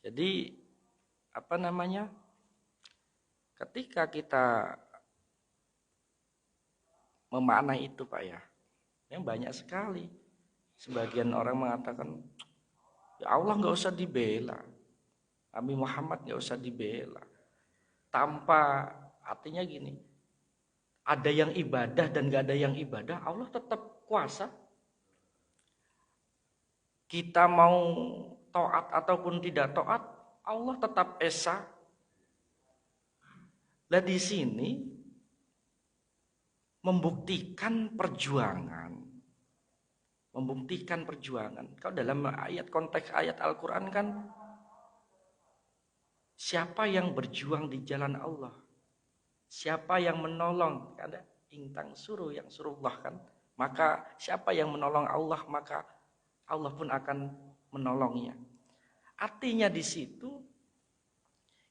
Jadi apa namanya? Ketika kita memaknai itu Pak ya, yang banyak sekali. Sebagian orang mengatakan, ya Allah nggak usah dibela, Nabi Muhammad nggak usah dibela. Tanpa artinya gini, ada yang ibadah dan nggak ada yang ibadah, Allah tetap kuasa. Kita mau taat ataupun tidak taat, Allah tetap esa. Lah di sini membuktikan perjuangan. Membuktikan perjuangan. Kalau dalam ayat konteks ayat Al-Quran kan, siapa yang berjuang di jalan Allah? Siapa yang menolong? Ada intang suruh yang surullah kan. Maka siapa yang menolong Allah, maka Allah pun akan menolongnya. Artinya di situ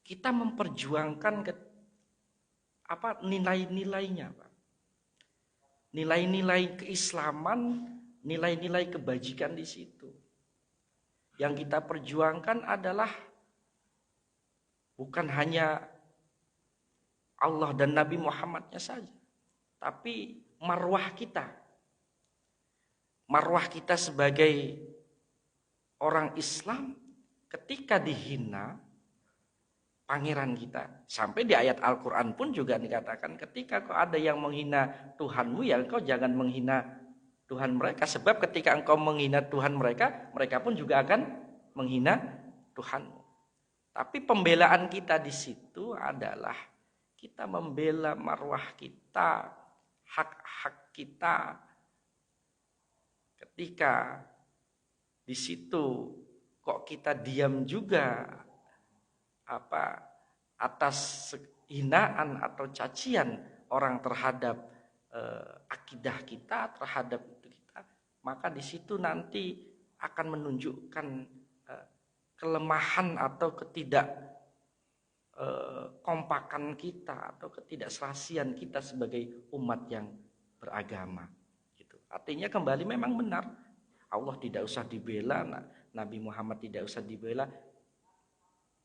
kita memperjuangkan nilai-nilainya, Pak. Nilai-nilai keislaman, nilai-nilai kebajikan di situ. Yang kita perjuangkan adalah bukan hanya Allah dan Nabi Muhammadnya saja, tapi marwah kita. Marwah kita sebagai orang Islam ketika dihina pangeran kita. Sampai di ayat Al-Quran pun juga dikatakan ketika kau ada yang menghina Tuhanmu, ya engkau jangan menghina Tuhan mereka. Sebab ketika engkau menghina Tuhan mereka, mereka pun juga akan menghina Tuhanmu. Tapi pembelaan kita di situ adalah kita membela marwah kita, hak-hak kita. Ketika di situ kok kita diam juga atas hinaan atau cacian orang terhadap akidah kita, terhadap itu kita, maka di situ nanti akan menunjukkan kelemahan atau kompakan kita atau ketidakserasian kita sebagai umat yang beragama gitu. Artinya kembali memang benar Allah tidak usah dibela, Nabi Muhammad tidak usah dibela,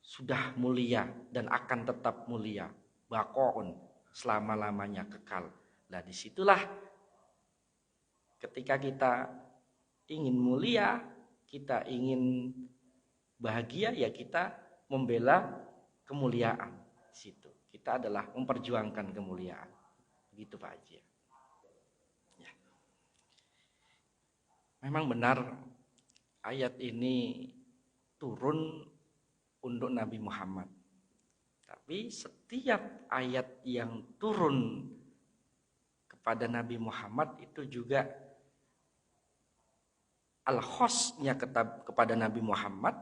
sudah mulia dan akan tetap mulia, baqaun, selama-lamanya kekal. Nah disitulah ketika kita ingin mulia, kita ingin bahagia, ya kita membela kemuliaan. Di situ kita adalah memperjuangkan kemuliaan. Begitu Pak Haji. Ya. Memang benar ayat ini turun untuk Nabi Muhammad. Tapi setiap ayat yang turun kepada Nabi Muhammad itu juga al-khosnya kepada Nabi Muhammad,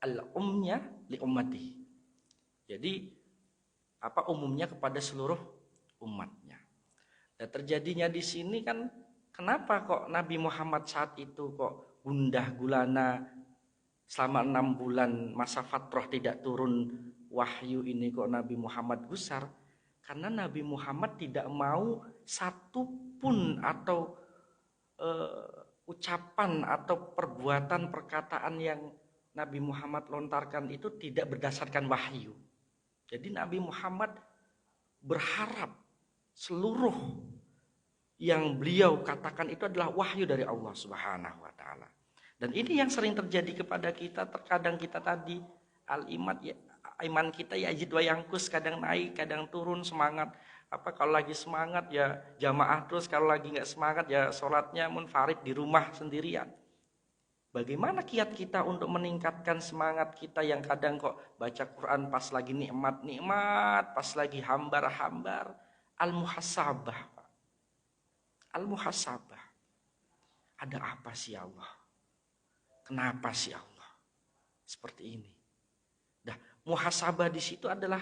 al-umnya li ummati. Jadi umumnya kepada seluruh umatnya. Dan terjadinya di sini kan, kenapa kok Nabi Muhammad saat itu kok gundah gulana selama 6 bulan masa fatrah tidak turun wahyu ini, kok Nabi Muhammad gusar? Karena Nabi Muhammad tidak mau satu pun atau ucapan atau perbuatan perkataan yang Nabi Muhammad lontarkan itu tidak berdasarkan wahyu. Jadi Nabi Muhammad berharap seluruh yang beliau katakan itu adalah wahyu dari Allah Subhanahu wa taala. Dan ini yang sering terjadi kepada kita. Terkadang kita tadi iman kita yazid wa yanqus, kadang naik, kadang turun semangat. Kalau lagi semangat ya jamaah terus, kalau lagi nggak semangat ya sholatnya munfarid di rumah sendirian. Bagaimana kiat kita untuk meningkatkan semangat kita yang kadang kok baca Quran pas lagi nikmat, pas lagi hambar. Al-muhasabah. Al-muhasabah. Ada apa sih Allah? Kenapa sih Allah seperti ini? Nah, muhasabah di situ adalah,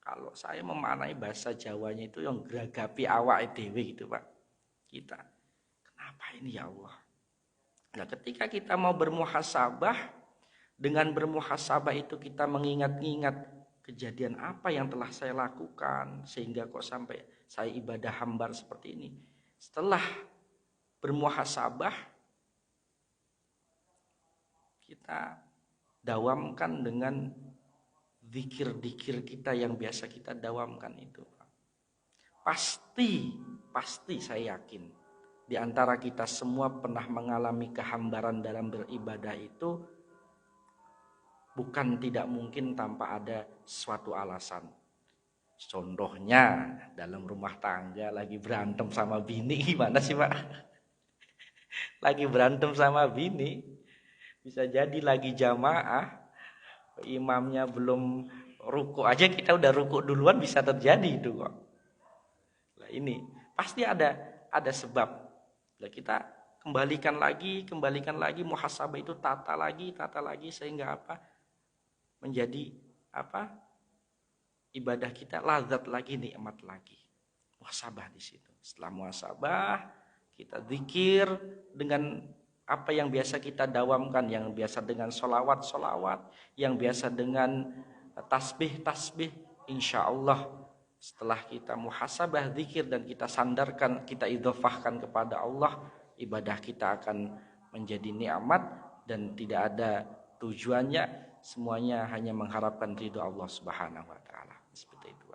kalau saya memaknai bahasa Jawanya itu yang geragapi awak dewe gitu Pak. Kita, kenapa ini ya Allah? Nah, ketika kita mau bermuhasabah, dengan bermuhasabah itu kita mengingat-ingat kejadian apa yang telah saya lakukan sehingga kok sampai saya ibadah hambar seperti ini. Setelah bermuhasabah, kita dawamkan dengan zikir-zikir kita yang biasa kita dawamkan itu. Pasti saya yakin di antara kita semua pernah mengalami kehambaran dalam beribadah itu, bukan tidak mungkin tanpa ada suatu alasan. Contohnya dalam rumah tangga lagi berantem sama bini, gimana sih Pak? Lagi berantem sama bini, bisa jadi lagi jamaah, imamnya belum ruku aja kita udah ruku duluan, bisa terjadi itu kok. Nah ini pasti ada sebab. Nah, kita kembalikan lagi muhasabah itu, tata lagi sehingga apa? Menjadi apa? Ibadah kita lazat lagi, nikmat lagi. Muhasabah di situ. Setelah muhasabah, kita zikir dengan apa yang biasa kita dawamkan, yang biasa dengan solawat, yang biasa dengan tasbih. Insya Allah setelah kita muhasabah, zikir, dan kita sandarkan, kita idhofahkan kepada Allah, ibadah kita akan menjadi nikmat dan tidak ada tujuannya, semuanya hanya mengharapkan ridho Allah Subhanahu wa taala. Seperti itu.